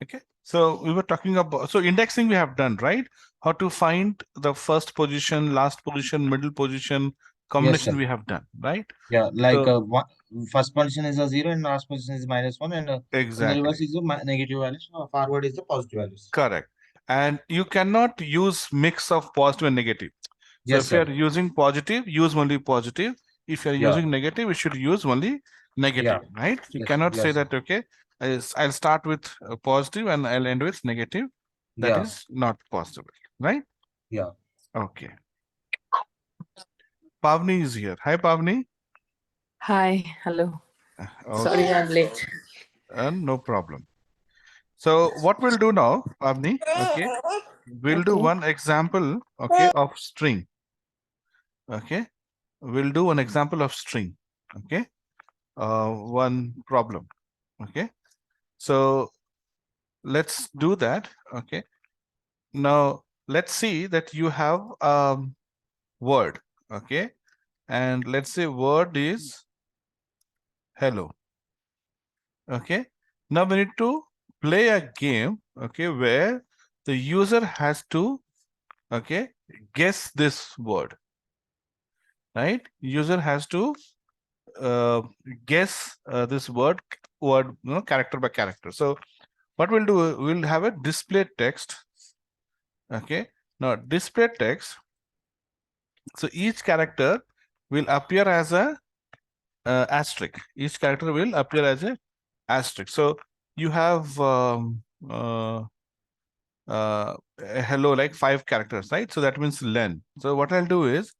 Okay, so we were talking about, so indexing we have done, right? How to find the first position, last position, middle position, Yes, combination sir. we have done, right? Yeah, like So first position is a zero and last position is -1, and in the reverse exactly, is the negative values. Forward is the positive values. correct. And you cannot use mix of positive and negative. So Yes, if you sir. are using positive, use only positive. If you are Yeah, using negative, you should use only yeah. negative, right? You Yes, cannot say yes, sir. that, okay, I'll start with positive and I'll end with negative. That Yeah, is not possible, right? yeah. Okay. Pavni is here. Hi, Pavni. Hi, hello. Okay, Sorry, I'm late. no problem. So what we'll do now, Pavni, okay, we'll do Okay. one example, okay, of string. Okay, we'll do an example of string. Okay, one problem. Okay, so let's do that. Okay, now let's see that you have word. Okay, and let's say word is hello. Okay, now we need to play a game, okay, where the user has to, okay, guess this word, right? User has to uh, guess this word, character by character. So what we'll do, we'll have a display text. Okay, now display text, so each character will appear as a asterisk. Each character will appear as a asterisk. So you have hello, like 5 characters, right? So that means len. So what I'll do is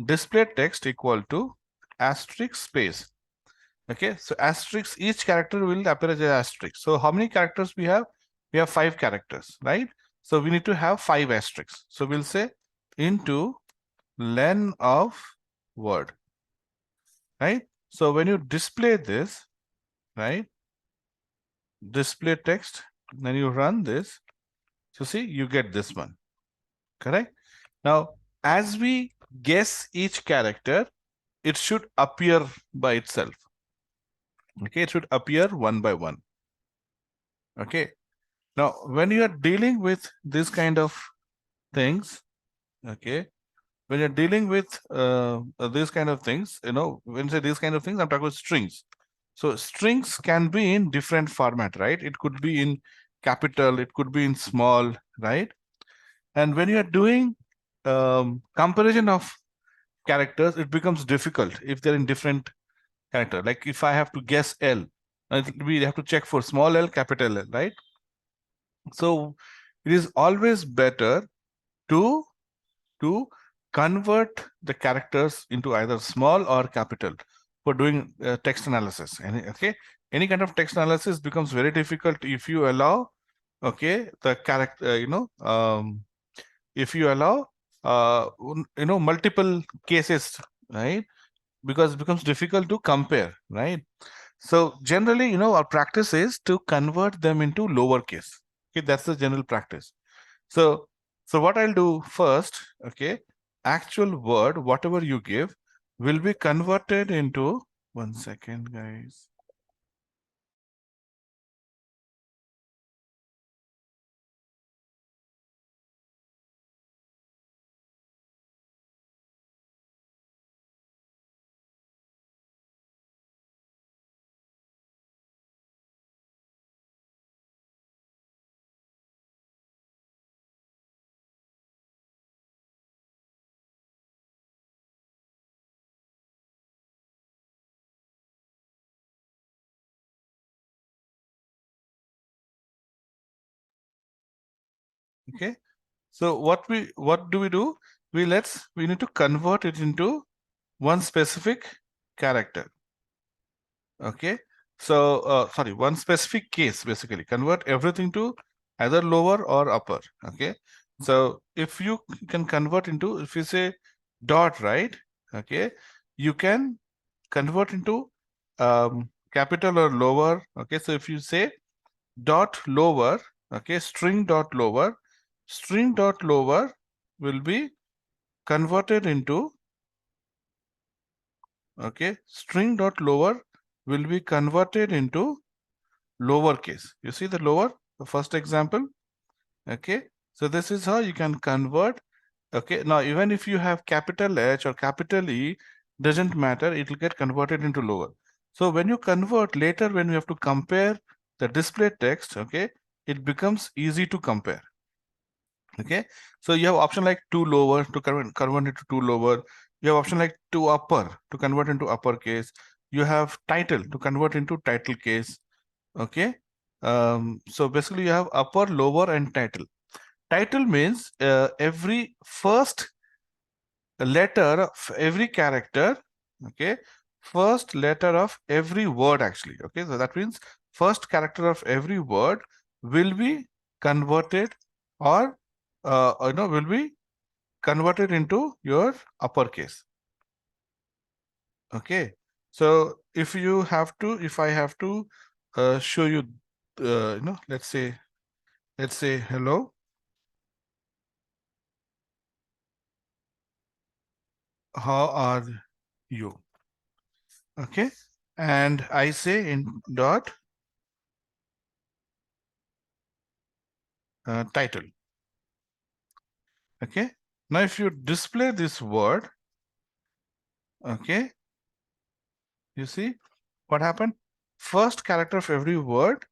display text equal to asterisk space. Okay, so asterisk, each character will appear as an asterisk. So how many characters we have? We have 5 characters, right? So we need to have 5 asterisks. So we'll say into len of word, right? So when you display this, right, display text, then you run this. So see, you get this one, correct? Now, as we guess each character, it should appear by itself. Okay, it should appear one by one. Okay. Now, when you are dealing with this kind of things, okay, when you're dealing with these kind of things, when you say these kind of things, I'm talking about strings. So strings can be in different format, right? It could be in capital, it could be in small, right? And when you are doing comparison of characters, it becomes difficult if they're in different character. Like if I have to guess L, we have to check for small l, capital L, right? So it is always better to convert the characters into either small or capital for doing text analysis. Okay, any kind of text analysis becomes very difficult if you allow, okay, the character, if you allow multiple cases, right? Because it becomes difficult to compare, right? So generally, our practice is to convert them into lowercase. Okay, that's the general practice. So, what I'll do first, okay, actual word, whatever you give, will be converted into, one second, guys. Okay. So what do we do? We need to convert it into one specific character. Okay. So sorry, one specific case, basically convert everything to either lower or upper. Okay. So if you can convert into, if you say dot, right? Okay, you can convert into capital or lower. Okay, so if you say dot lower, okay, string dot lower will be converted into, okay, string dot lower will be converted into lowercase. You see the lower? the first example. Okay, so this is how you can convert. Okay, now even if you have capital H or capital E, doesn't matter, it will get converted into lower. So when you convert later, when you have to compare the display text, okay, it becomes easy to compare. Okay, so you have option like two lower to convert into two lower. You have option like two upper to convert into uppercase. You have title to convert into title case. Okay, so basically you have upper, lower, and title. Title means every first letter of every character. Okay, first letter of every word actually. Okay, so that means first character of every word will be converted or will be converted into your uppercase. Okay, so if I have to show you, let's say hello. How are you? Okay, and I say in dot title. Okay, now if you display this word, okay, you see what happened? First character of every word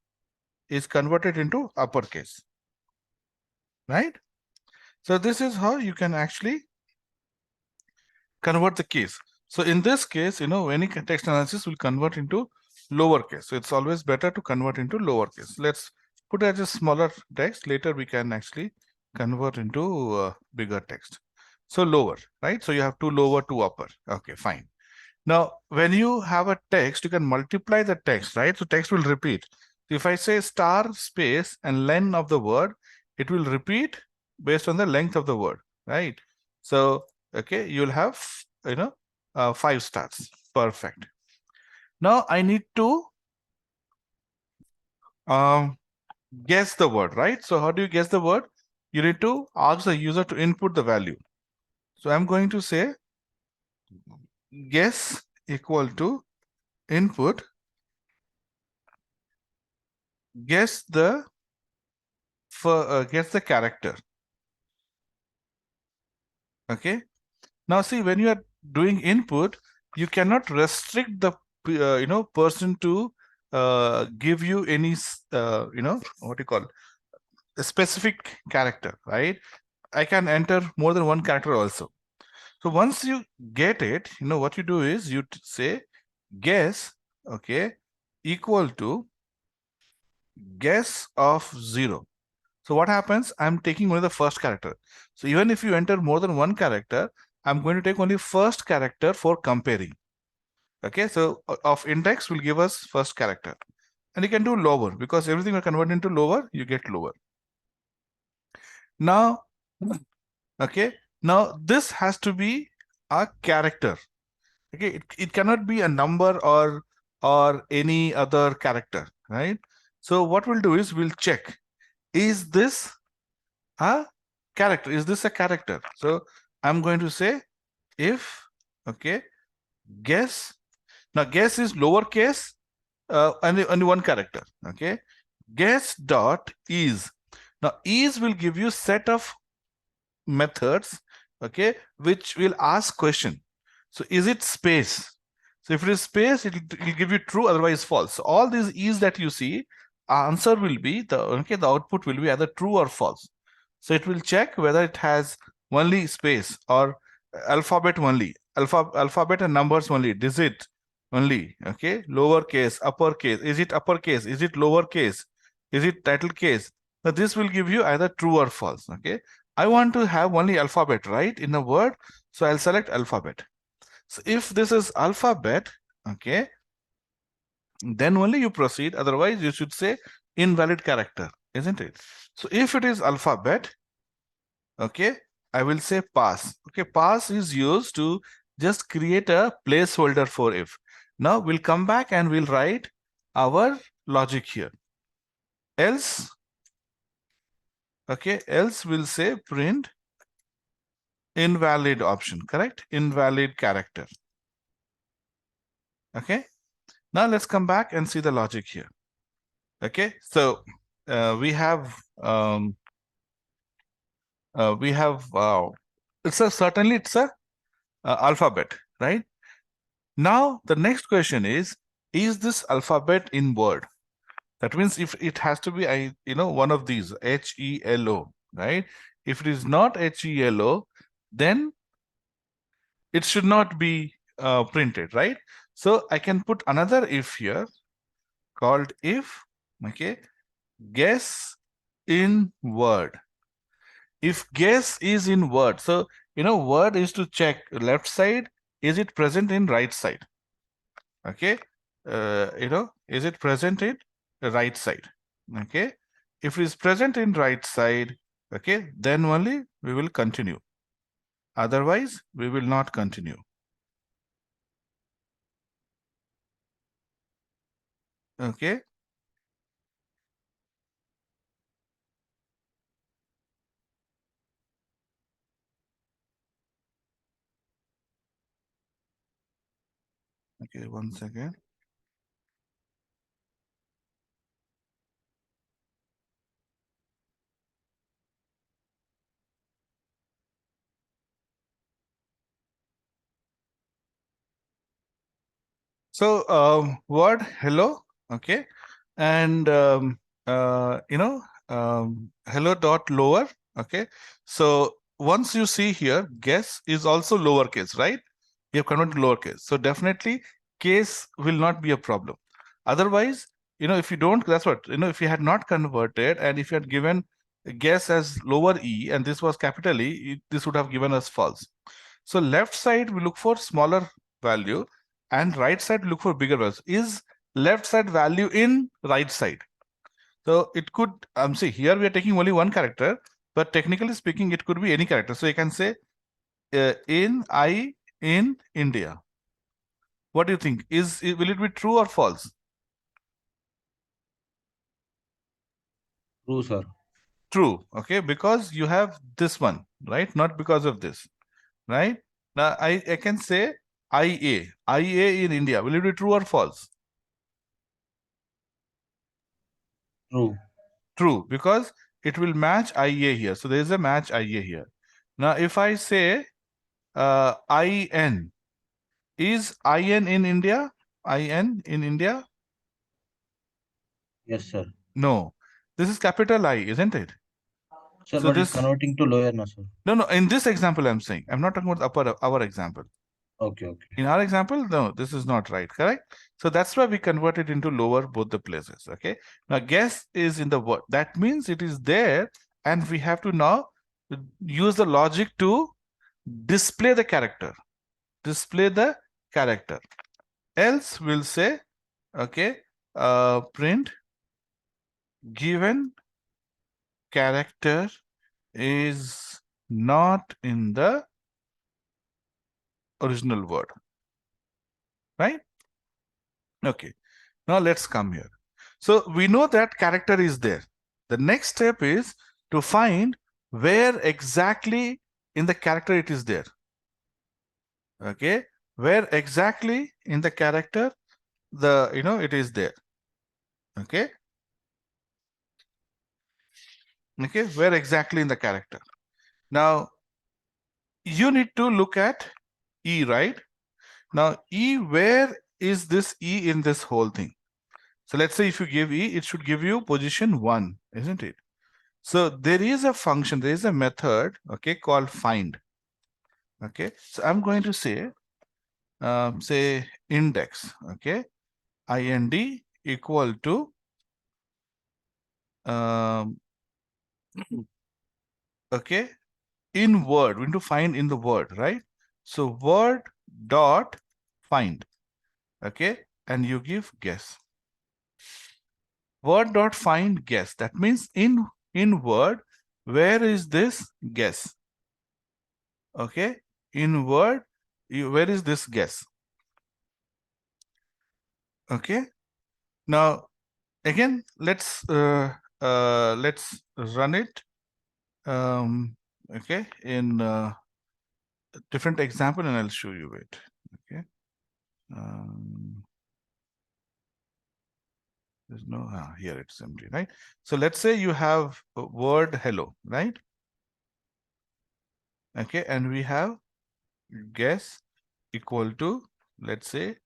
is converted into uppercase, right? So this is how you can actually convert the case. So in this case, any text analysis will convert into lowercase. So it's always better to convert into lowercase. Let's put it as a smaller text. Later we can actually convert into bigger text. So lower, right? So you have two lower, two upper. Okay, fine. Now, when you have a text, you can multiply the text, right? So text will repeat. If I say star space and length of the word, it will repeat based on the length of the word, right? So, okay, you'll have, 5 stars. Perfect. Now I need to guess the word, right? So how do you guess the word? You need to ask the user to input the value. So I'm going to say guess equal to input, guess the character. Okay, now see, when you are doing input, you cannot restrict the person to give you any what you call a specific character, right? I can enter more than one character also. So once you get it, what you do is you say guess, okay, equal to guess of 0. So what happens? I'm taking only the first character. So even if you enter more than one character, I'm going to take only first character for comparing. Okay, so of index will give us first character. And you can do lower because everything will convert into lower, you get lower. Now, okay, now this has to be a character. Okay, it cannot be a number or any other character, right? So what we'll do is we'll check, is this a character? Is this a character? So I'm going to say if, okay, guess. Now guess is lowercase, only one character. Okay, guess dot is. Now is will give you set of methods, okay, which will ask question. So is it space? So if it is space, it'll give you true, otherwise false. So all these is that you see, answer will be the output will be either true or false. So it will check whether it has only space or alphabet only, alphabet and numbers only, digit only, okay, lowercase, uppercase, is it uppercase, is it lowercase, is it title case. Now this will give you either true or false. Okay, I want to have only alphabet, right, in a word, so I'll select alphabet. So if this is alphabet, okay, then only you proceed, otherwise you should say invalid character, isn't it? So if it is alphabet, okay, I will say pass. Okay, pass is used to just create a placeholder for if. Now we'll come back and we'll write our logic here. Else, okay, else we'll say print invalid option, correct? Invalid character. Okay, now let's come back and see the logic here. Okay, so we have it's a certainly it's a alphabet, right? Now the next question is this alphabet in word? That means if it has to be one of these HELO, right? If it is not HELO, then it should not be printed, right? So I can put another if here called if, okay, guess in word. If guess is in word, so word is to check left side, is it present in right side? Okay, is it present in the right side? Okay, if it is present in right side, okay, then only we will continue. Otherwise, we will not continue. Okay. Okay, 1 second. So word hello, okay, and hello dot lower, okay. So once you see here, guess is also lowercase, right? You have converted to lowercase, so definitely case will not be a problem. Otherwise, if you don't, that's what if you had not converted and if you had given guess as lower e and this was capital E, this would have given us false. So left side we look for smaller value and right side look for bigger values. Is left side value in right side? So it could see here we are taking only one character, but technically speaking it could be any character. So you can say in India. What do you think? Will it be true or false? True, sir. True. Okay, because you have this one, right? Not because of this, right? Now I can say IA in India. Will it be true or false? True. True, because it will match IA here. So there is a match IA here. Now, if I say IN, is IN in India? IN in India? Yes, sir. No. This is capital I, isn't it? Sir, So but it's this, converting to lower now, sir. no, in this example, I'm saying, I'm not talking about our example. Okay, okay. In our example, no, this is not right, correct? So that's why we convert it into lower both the places, okay? Now, guess is in the word. That means it is there and we have to now use the logic to display the character. Display the character. Else we'll say, okay, print given character is not in the original word, right? Okay, now let's come here. So we know that character is there. The next step is to find where exactly in the character it is there. Okay, where exactly in the character it is there. Okay, where exactly in the character. Now you need to look at E, right? Now E, where is this E in this whole thing? So let's say if you give E, it should give you position 1, isn't it? So there is a function, there is a method, okay, called find. Okay, so I'm going to say index, okay, IND equal to okay, in word. We need to find in the word, right? So word dot find, okay, and you give guess. Word dot find guess. That means in word, where is this guess? Okay, in word, where is this guess? Okay, now again let's run it okay in different example and I'll show you it. Okay, There's no, here it's empty, right? So let's say you have a word hello, right? Okay, and we have guess equal to, let's say,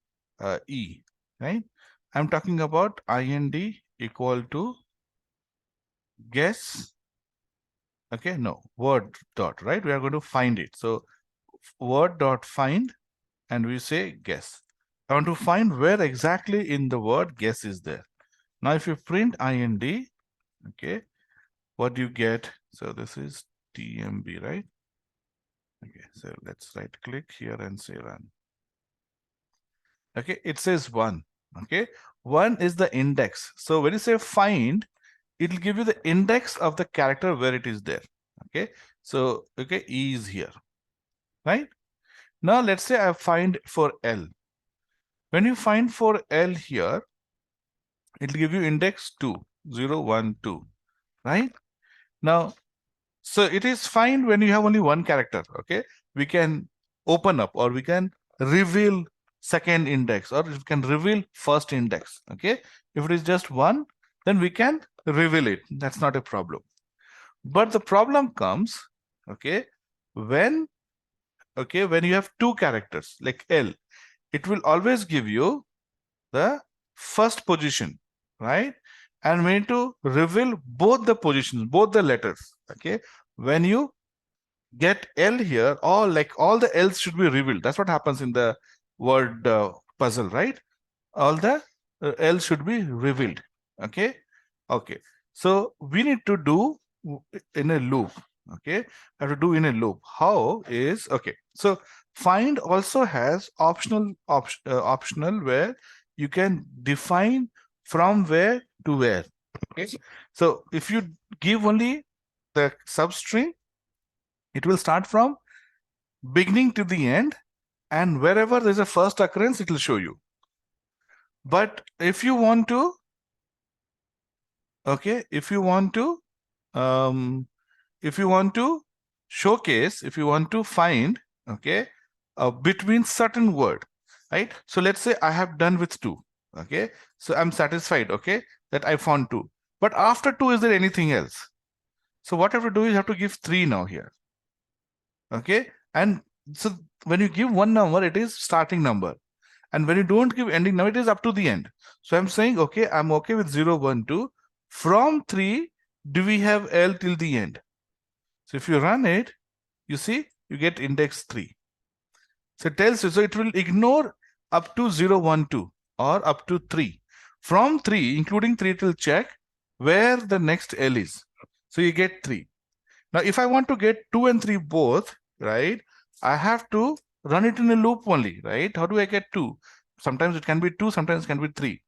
E, right? I'm talking about IND equal to guess. Okay, no, word dot, right? We are going to find it. So word dot find, and we say guess. I want to find where exactly in the word guess is there. Now, if you print IND, okay, what do you get? So this is TMB, right? Okay, so let's right click here and say run. Okay, it says 1. Okay, 1 is the index. So when you say find, it will give you the index of the character where it is there. Okay, so okay, E is here, right? Now let's say I find for L. When you find for L here, it will give you index 2, 0, 1, 2, right? Now, so it is fine when you have only one character. Okay, we can open up or we can reveal second index, or we can reveal first index. Okay, if it is just one, then we can reveal it. That's not a problem. But the problem comes, okay, when you have two characters like L, it will always give you the first position, right? And we need to reveal both the positions, both the letters. Okay, when you get L here, all the L's should be revealed. That's what happens in the word puzzle, right? All the L should be revealed. Okay, so we need to do in a loop. Okay, have to do in a loop. How is, okay, so find also has optional where you can define from where to where. Okay, so if you give only the substring, it will start from beginning to the end, and wherever there's a first occurrence, it will show you. But if you want to, okay, if you want to showcase, if you want to find, okay, between certain word, right? So let's say I have done with 2. Okay, so I'm satisfied, okay, that I found 2. But after 2, is there anything else? So what I have to do is I have to give 3 now here. Okay, and so when you give one number, it is starting number, and when you don't give ending number, it is up to the end. So I'm saying, okay, I'm okay with 0, 1, 2. From 3, do we have L till the end? So if you run it, you see, you get index 3. So it tells you, so it will ignore up to 0, 1, 2 or up to 3. From 3, including 3, it will check where the next L is. So you get 3. Now, if I want to get 2 and 3 both, right, I have to run it in a loop only, right? How do I get 2? Sometimes it can be 2, sometimes it can be 3.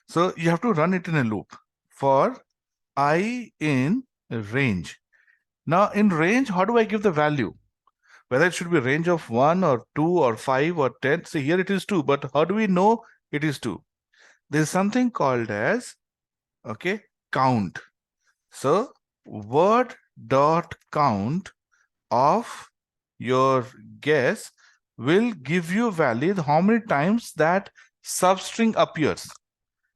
So you have to run it in a loop for I in range. Now in range, how do I give the value? Whether it should be range of 1 or 2 or 5 or 10. So here it is 2, but how do we know it is 2? There is something called as, okay, count. So word dot count of your guess will give you value how many times that substring appears.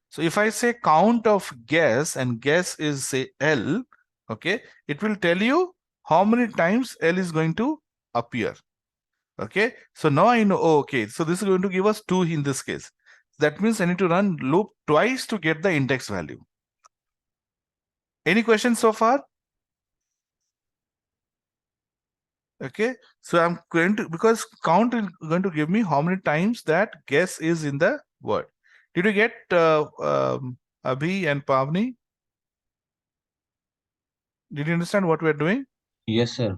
So if I say count of guess, and guess is say L, okay, it will tell you how many times L is going to appear. Okay, so now I know, oh, okay, so this is going to give us 2 in this case. That means I need to run loop twice to get the index value. Any questions so far? Okay, so I'm going to, because count is going to give me how many times that guess is in the word. Did you get Abhi and Pavni? Did you understand what we're doing? Yes, sir.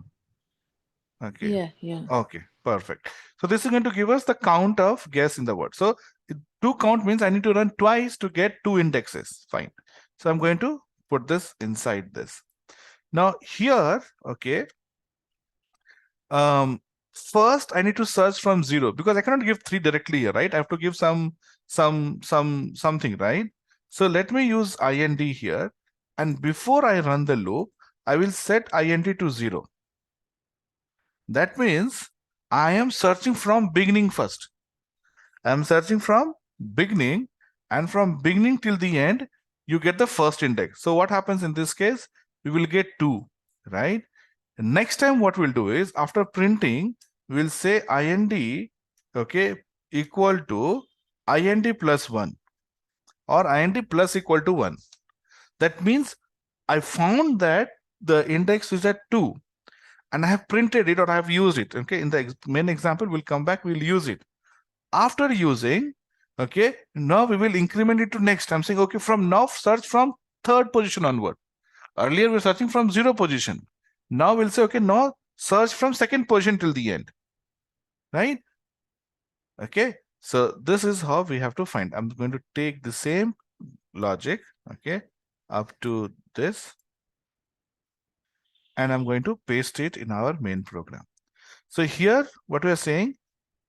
Okay. Yeah. Okay, perfect. So this is going to give us the count of guess in the word. So to count means I need to run twice to get 2 indexes. Fine. So I'm going to put this inside this. Now here, okay, first I need to search from 0, because I cannot give 3 directly here, right? I have to give something, right? So let me use IND here, and before I run the loop, I will set IND to 0. That means I am searching from beginning first. I am searching from beginning, And from beginning till the end, you get the first index. So what happens in this case? We will get 2, right? Next time what we'll do is, after printing, we'll say IND, okay, equal to IND plus 1 or IND plus equal to 1. That means I found that the index is at 2 and I have printed it or I have used it. Okay, in the main example, we'll come back, we'll use it. After using, okay, now we will increment it to next. I'm saying, okay, from now search from third position onward. Earlier we're searching from 0 position. Now we'll say, okay, now search from second position till the end, right? Okay, so this is how we have to find. I'm going to take the same logic, okay, up to this, and I'm going to paste it in our main program. So here, what we are saying,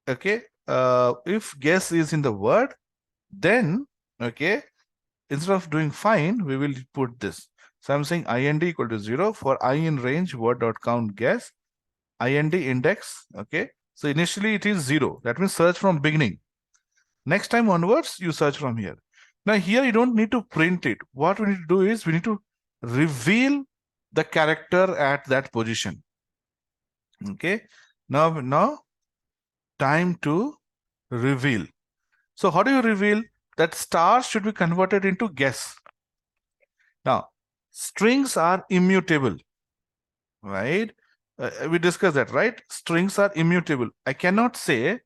okay, if guess is in the word, then, okay, instead of doing find, we will put this. So I'm saying IND equal to 0 for I in range word.count guess, IND index, okay. So initially it is 0. That means search from beginning. Next time onwards, you search from here. Now here you don't need to print it. What we need to do is we need to reveal the character at that position. Okay. Now time to reveal. So how do you reveal? That star should be converted into guess. Now, strings are immutable, right? We discussed that, right? Strings are immutable. I cannot say,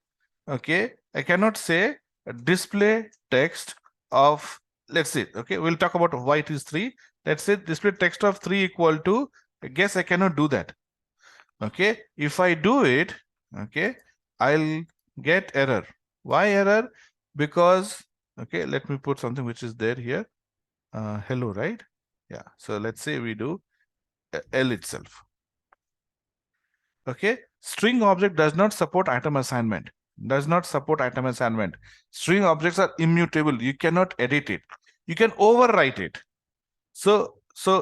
okay, I cannot say display text of, let's say, okay, we'll talk about why it is 3. Let's say display text of 3 equal to, I guess I cannot do that. Okay, if I do it, okay, I'll get error. Why error? Because, okay, let me put something which is there here. Hello, right? Yeah, so let's say we do L itself. Okay, string object does not support item assignment. Does not support item assignment. String objects are immutable. You cannot edit it. You can overwrite it. So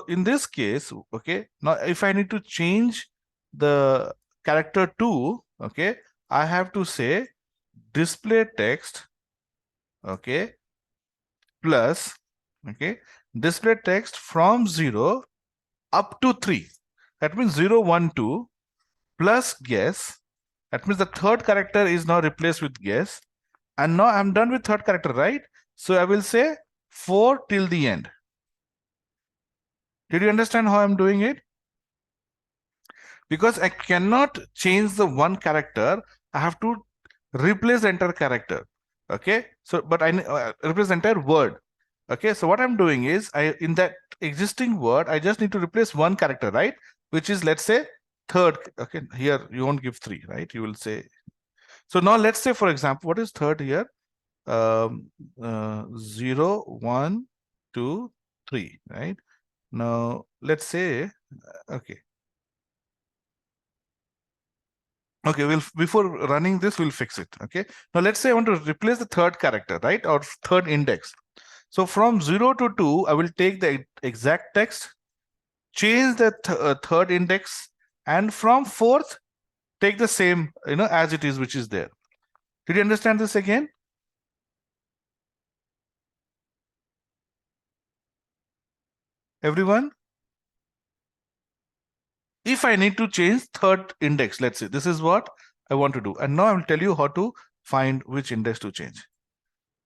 in this case, okay, now if I need to change the character 2, okay, I have to say display text, okay, plus, okay, display text from 0 up to 3. That means 0, 1, 2 plus guess. That means the third character is now replaced with guess. And now I'm done with third character, right? So I will say 4 till the end. Did you understand how I'm doing it? Because I cannot change the one character, I have to replace the entire character. Okay, so but I replace the entire word. Okay, so what I'm doing is, in that existing word, I just need to replace one character, right? Which is, let's say, third. Okay, here you won't give 3, right? You will say. So now let's say, for example, what is third here? 0, 1, 2, 3, right? Now let's say, okay. Okay, we'll, before running this, we'll fix it. Okay, now let's say I want to replace the third character, right, or third index. So from 0 to 2, I will take the exact text, change the third index, and from fourth, take the same, as it is, which is there. Did you understand this again? Everyone? If I need to change third index, let's say this is what I want to do. And now I will tell you how to find which index to change.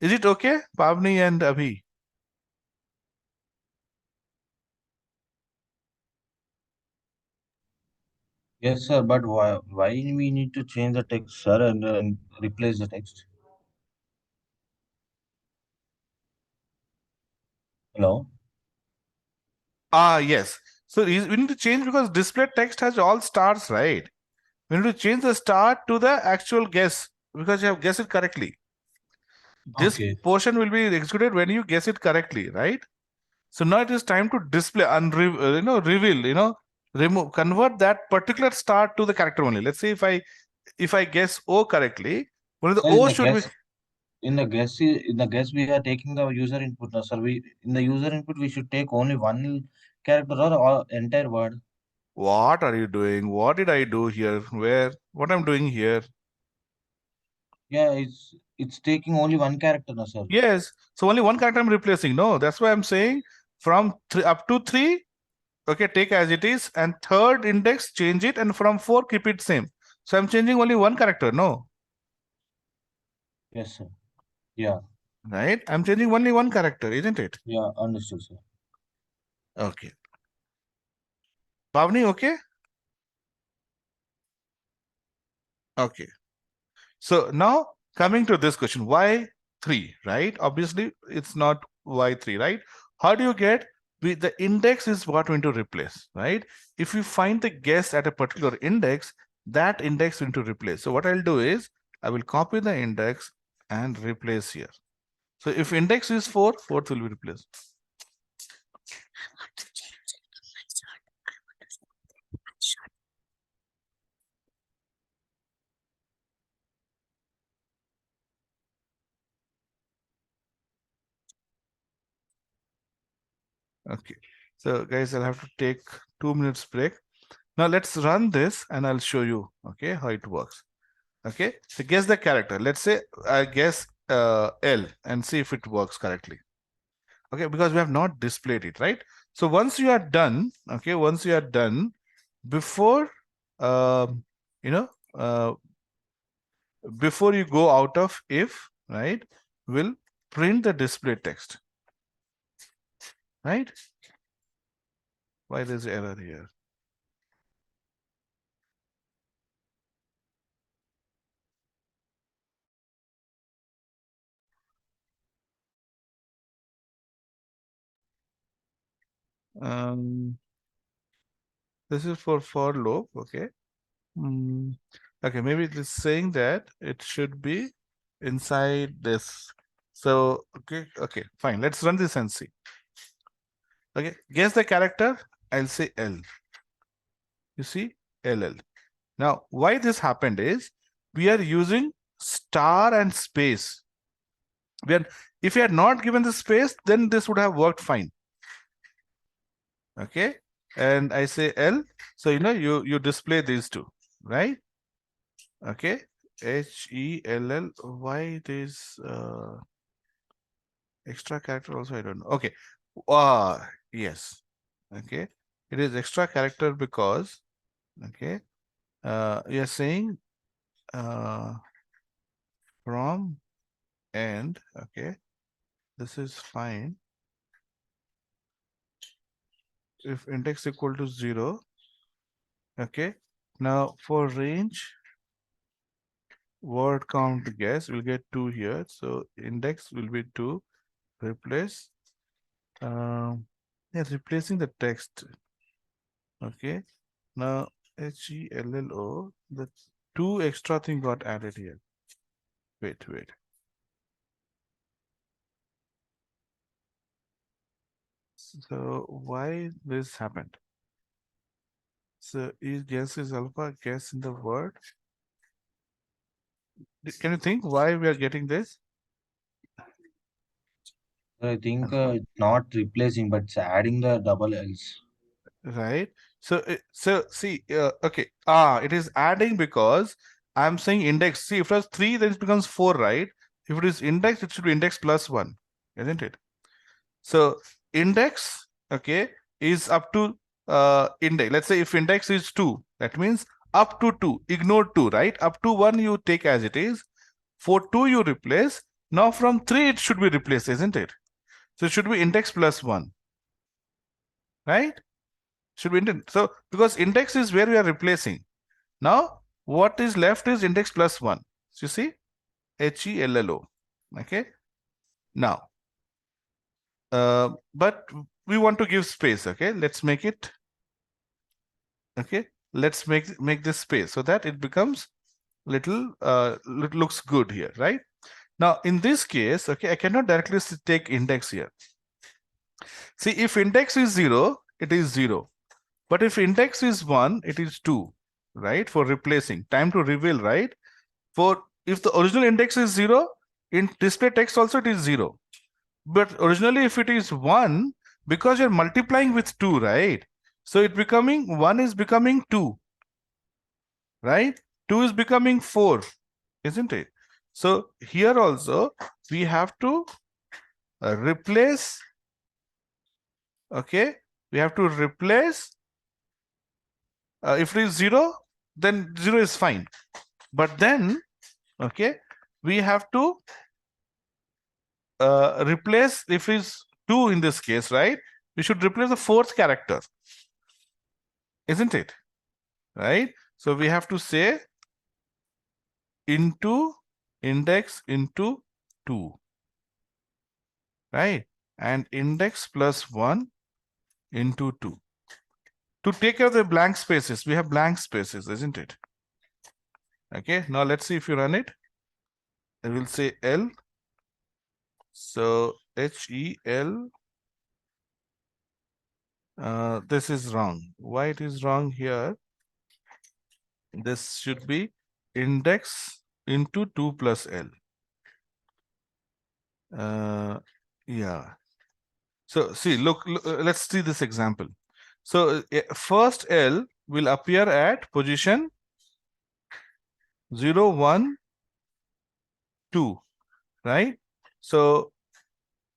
Is it okay, Pavni and Abhi? Yes, sir, but why we need to change the text, sir, and replace the text? Hello? Yes. So we need to change because display text has all stars, right? We need to change the star to the actual guess because you have guessed it correctly. This Okay. portion will be executed when you guess it correctly, right? So now it is time to display and reveal, remove, convert that particular star to the character only. Let's say if I guess O correctly, only the Sir, O should be. in the guess we are taking the user input. No, sir, in the user input we should take only one character or entire word. What are you doing? What did I do here? What I'm doing here? Yeah, it's taking only one character, no, sir. Yes. So only one character I'm replacing. No, that's why I'm saying from 3 up to 3, okay, take as it is, and third index change it, and from 4 keep it same. So I'm changing only one character. No, Yes, sir. Yeah, right? I'm changing only one character, isn't it? yeah, understood, sir. Okay. Pavni, okay? Okay. So now coming to this question, why 3, right? Obviously, it's not why 3, right? How do you get the index is what we need to replace, right? If you find the guess at a particular index, that index we need to replace. So what I'll do is I will copy the index and replace here. So if index is 4, 4th will be replaced. Okay. So guys, I'll have to take 2 minutes break. Now let's run this and I'll show you, okay, how it works. Okay, so guess the character. Let's say I guess L and see if it works correctly. Okay, because we have not displayed it, right? So once you are done, okay, once you are done, before you know, before you go out of if, right, we'll print the display text, right? Why there's error here? This is for loop, okay. Okay, maybe it is saying that it should be inside this. So, okay, fine. Let's run this and see. Okay, guess the character. I'll say L. You see, LL. Now, why this happened is we are using star and space. If you had not given the space, then this would have worked fine. Okay, and I say L. So you display these two, right? Okay, HELL. Why this extra character also? I don't know. Okay, yes. Okay, it is extra character because okay, you're saying from end. Okay, this is fine. If index equal to 0. Okay, now for range word count guess we'll get 2 here, so index will be 2. Replace yeah, replacing the text. Okay, now HELLO, the 2 extra thing got added here. Wait. So why this happened? So is guess is alpha, guess in the word. Can you think why we are getting this? I think it's not replacing, but it's adding the double L's. Right. So see, okay. It is adding because I'm saying index. See, if it was 3, then it becomes 4, right? If it is index, it should be index plus 1, isn't it? So index, okay, is up to index. Let's say if index is 2, that means up to 2. Ignore 2, right? Up to 1 you take as it is. For 2 you replace. Now from 3 it should be replaced, isn't it? So it should be index plus 1, right? Should be index. So because index is where we are replacing. Now what is left is index plus 1. So you see, HELLO. Okay. Now, but we want to give space. Okay, let's make it. Okay, let's make this space so that it becomes little. It looks good here, right? Now in this case, okay, I cannot directly take index here. See, if index is 0, it is 0. But if index is 1, it is 2, right? For replacing, time to reveal, right? For if the original index is 0, in display text also it is 0. But originally if it is 1, because you're multiplying with 2, right? So it becoming 1 is becoming 2, right? 2 is becoming 4, isn't it? So here also we have to replace, okay, we have to replace, if it is 0, then 0 is fine. But then, okay, we have to replace, if it is 2 in this case, right? We should replace the 4th character, isn't it? Right? So we have to say into index into 2, right? And index plus 1 into 2. To take care of the blank spaces, we have blank spaces, isn't it? Okay, now let's see if you run it. I will say L. So HEL. This is wrong. Why it is wrong here? This should be index into 2 plus L. Yeah. So see, look, let's see this example. So first L will appear at position 0, 1, 2, right? So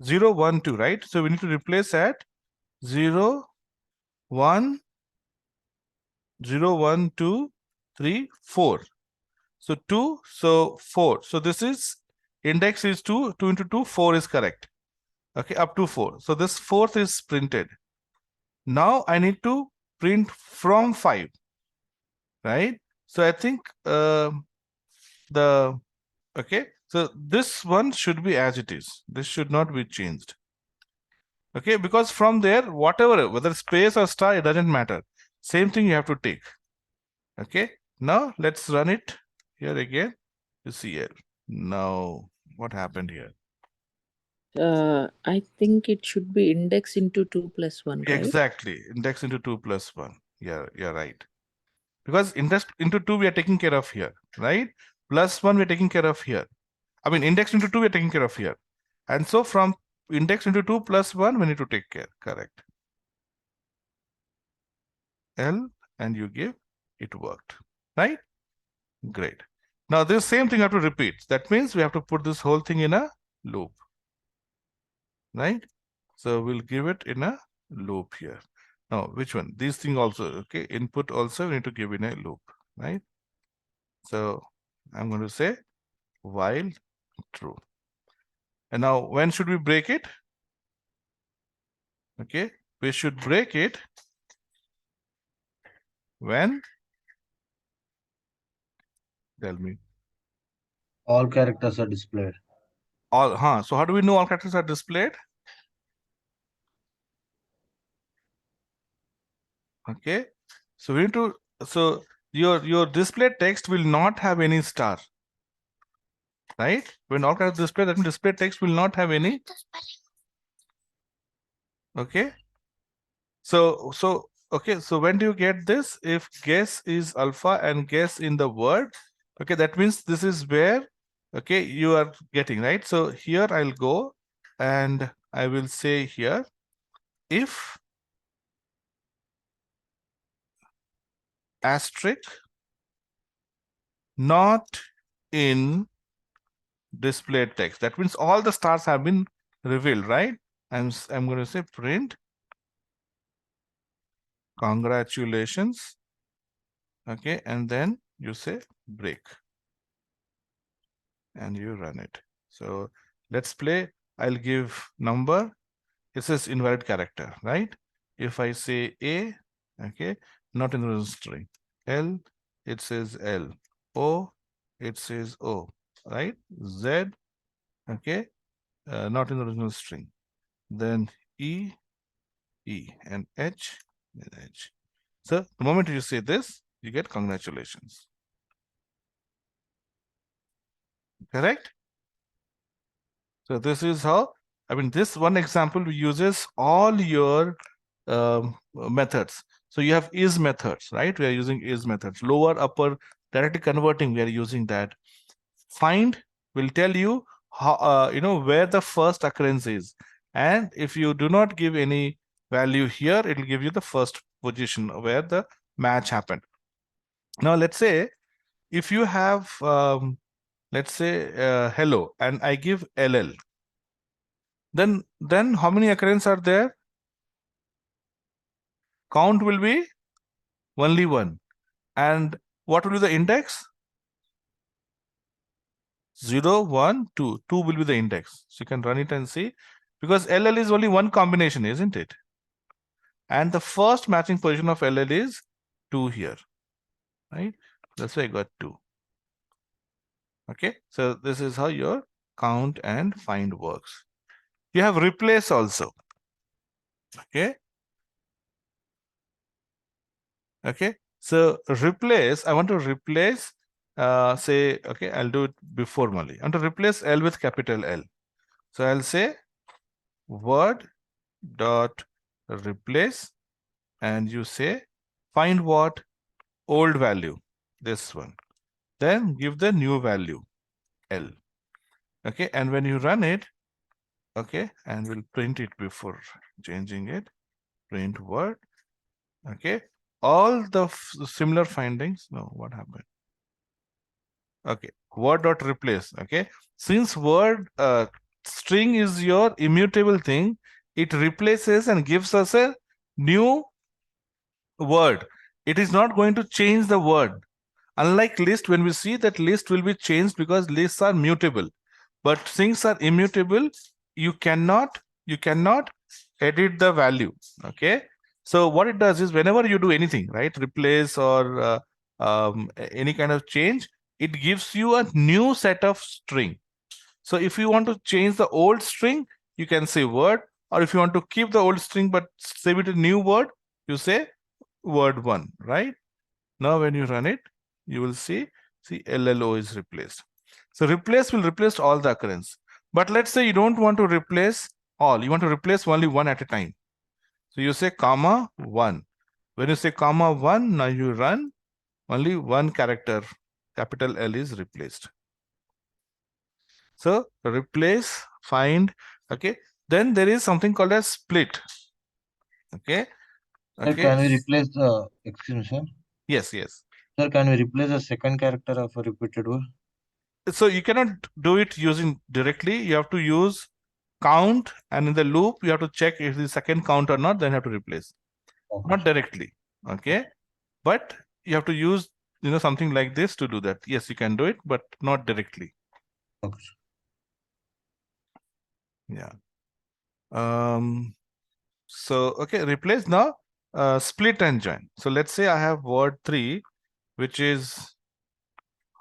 0, 1, 2, right? So we need to replace at 0, 1, 0, 1, 2, 3, 4. So 2, so 4. So this is index is 2, 2 into 2, 4 is correct. Okay, up to 4. So this 4th is printed. Now I need to print from 5, right? So I think okay, so this one should be as it is. This should not be changed. Okay, because from there, whatever, whether space or star, it doesn't matter. Same thing you have to take. Okay, now let's run it here again to CL. Now, what happened here? I think it should be index into 2 plus 1, right? Exactly, index into 2 plus 1. Yeah, you're right. Because index into 2 we are taking care of here, right? Plus 1 we're taking care of here. I mean, index into 2 we're taking care of here. And so from index into 2 plus 1, we need to take care. Correct. L, and you give, it worked, right? Great. Now this same thing I have to repeat. That means we have to put this whole thing in a loop, right? So we'll give it in a loop here. Now, which one? These things also, okay? Input also we need to give in a loop, right? So I'm going to say while true. And now when should we break it? Okay, we should break it when, tell me. All characters are displayed. All, so how do we know all characters are displayed? Okay, so we need to, so your display text will not have any star, right? When all characters display, that means display text will not have any. Okay, so okay, so when do you get this? If guess is alpha and guess in the word, okay, that means this is where, okay, you are getting, right? So here I'll go and I will say here, if asterisk not in display text, that means all the stars have been revealed, right? I'm going to say print congratulations, okay, and then you say break and you run it. So let's play. I'll give number. It says invalid character, right? If I say A, okay, not in the original string. L, it says L. O, it says O, right? Z, okay, not in the original string. Then E, E, and H, then H. So the moment you say this, you get congratulations. Correct? So this is how, I mean, this one example uses all your methods. So you have is methods, right? We are using is methods. Lower, upper, directly converting, we are using that. Find will tell you how, where the first occurrence is. And if you do not give any value here, it will give you the first position where the match happened. Now let's say if you have let's say hello, and I give LL. Then how many occurrences are there? Count will be only one. And what will be the index? 0, 1, 2. 2 will be the index. So you can run it and see, because LL is only one combination, isn't it? And the first matching position of LL is 2 here, right? That's why I got 2. Okay, so this is how your count and find works. You have replace also. Okay. Okay, so replace, I want to replace, say, okay, I'll do it before Mali. I want to replace L with capital L. So I'll say word dot replace, and you say find what? Old value, this one. Then give the new value, L. Okay, and when you run it, okay, and we'll print it before changing it, print word. Okay, all the similar findings. No, what happened? Okay, word dot replace. Okay, since word string is your immutable thing, it replaces and gives us a new word. It is not going to change the word. Unlike list, when we see that list will be changed because lists are mutable, but things are immutable. You cannot edit the value. Okay, so what it does is whenever you do anything, right, replace or any kind of change, it gives you a new set of string. So if you want to change the old string, you can say word, or if you want to keep the old string but save it a new word, you say word 1, right? Now when you run it, you will see LLO is replaced. So replace will replace all the occurrence. But let's say you don't want to replace all, you want to replace only one at a time. So you say comma 1. When you say comma 1, now you run, only one character, capital L, is replaced. So replace, find, okay. Then there is something called as split. Okay. Sir, Okay. can we replace the, excuse me, sir? Yes, yes. Sir, can we replace the second character of a repeated word? So you cannot do it using directly. You have to use count, and in the loop you have to check if the second count or not, then you have to replace. Okay. Not directly. Okay. But you have to use, something like this to do that. Yes, you can do it, but not directly. Okay. Yeah. So okay, replace now, split and join. So let's say I have word 3, which is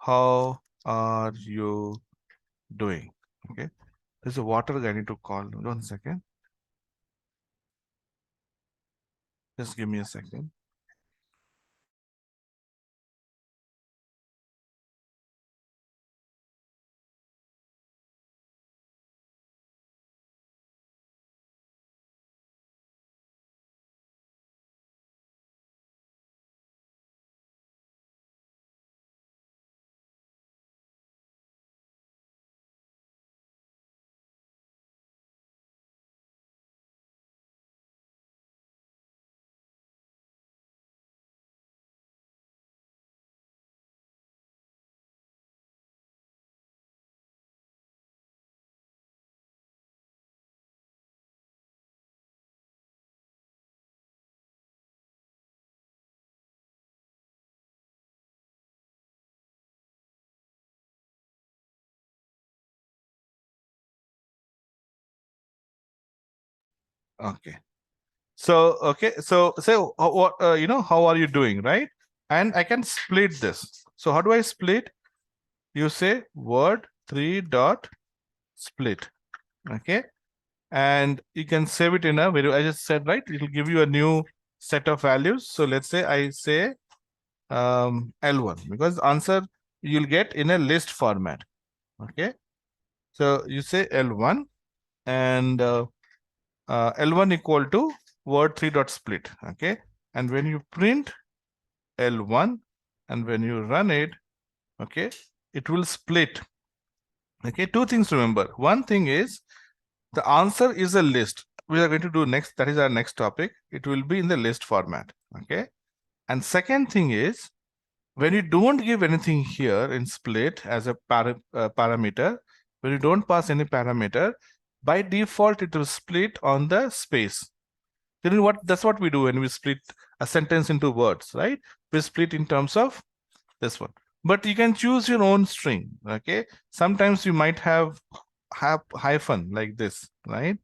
how are you doing? Okay, there's a water I need to call. 1 second. Just give me a second. Okay. So okay, so what how are you doing, right? And I can split this. So how do I split? You say word 3 dot split. Okay, and you can save it in a variable. I just said, right, it will give you a new set of values. So let's say I say L1, because answer you'll get in a list format. Okay, so you say L1, and L1 equal to word 3 dot split. Okay, and when you print L1 and when you run it, okay, it will split. Okay, two things to remember. One thing is the answer is a list. We are going to do next, that is our next topic. It will be in the list format. Okay, and second thing is when you don't give anything here in split as a parameter, when you don't pass any parameter, by default it will split on the space. Then that's what we do when we split a sentence into words, right? We split in terms of this one. But you can choose your own string. Okay. Sometimes you might have hyphen like this, right?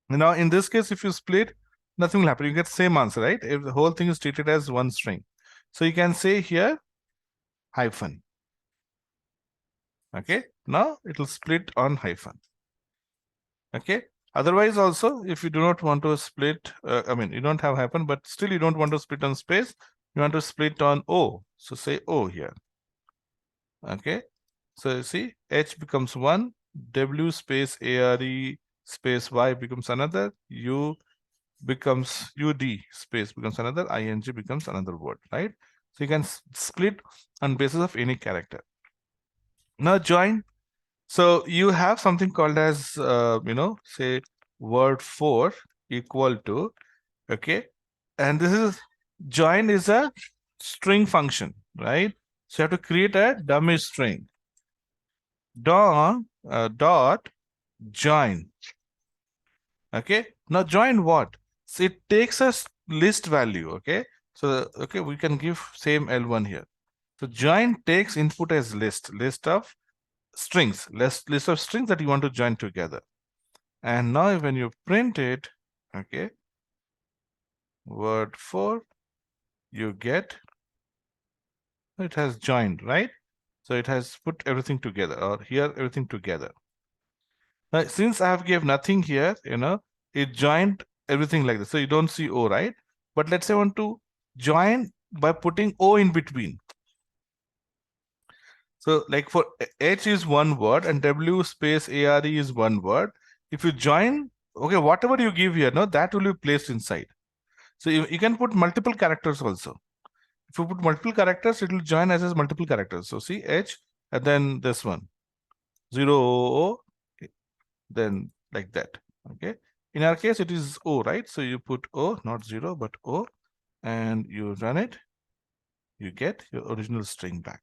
Now in this case, if you split, nothing will happen. You get same answer, right? If the whole thing is treated as one string. So you can say here hyphen. Okay. Now it will split on hyphen. Okay. Otherwise also, if you do not want to split, I mean, you don't have hyphen, but still you don't want to split on space, you want to split on O. So say O here. Okay. So you see, H becomes 1, W space ARE space Y becomes another, U becomes UD space becomes another, ING becomes another word, right? So you can split on basis of any character. Now join. So you have something called as, say word 4 equal to, okay. And this is join is a string function, right? So you have to create a dummy string. Dot join. Okay. Now join what? So it takes a list value. Okay. So, okay, we can give same L1 here. So join takes input as list of strings, list of strings that you want to join together. And now when you print it, okay, word 4, you get, it has joined, right? So it has put everything together, or here everything together. Now, since I have gave nothing here, it joined everything like this. So you don't see O, right? But let's say I want to join by putting O in between. So like for H is one word and W space ARE is one word. If you join, okay, whatever you give here, no, that will be placed inside. So you can put multiple characters also. If you put multiple characters, it will join as multiple characters. So see H and then this one, 0 O, then like that. Okay. In our case, it is O, right? So you put O, not 0, but O, and you run it. You get your original string back.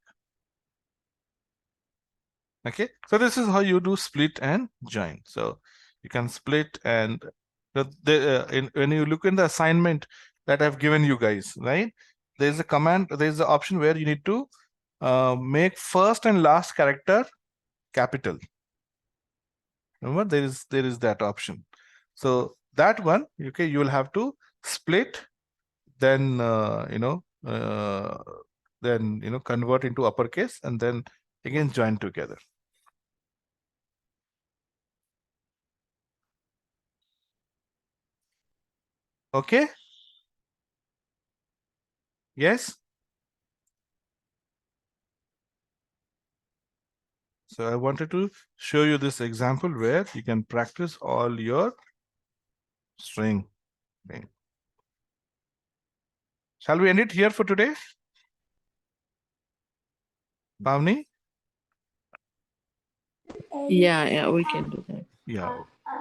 Okay. So this is how you do split and join. So you can split and when you look in the assignment that I've given you guys, right? There's a command, there's the option where you need to make first and last character capital. Remember, there is that option. So that one, okay, you will have to split, then convert into uppercase, and then again join together. Okay. Yes. So I wanted to show you this example where you can practice all your string thing. Shall we end it here for today? Bhavni? Yeah, we can do that. Yeah.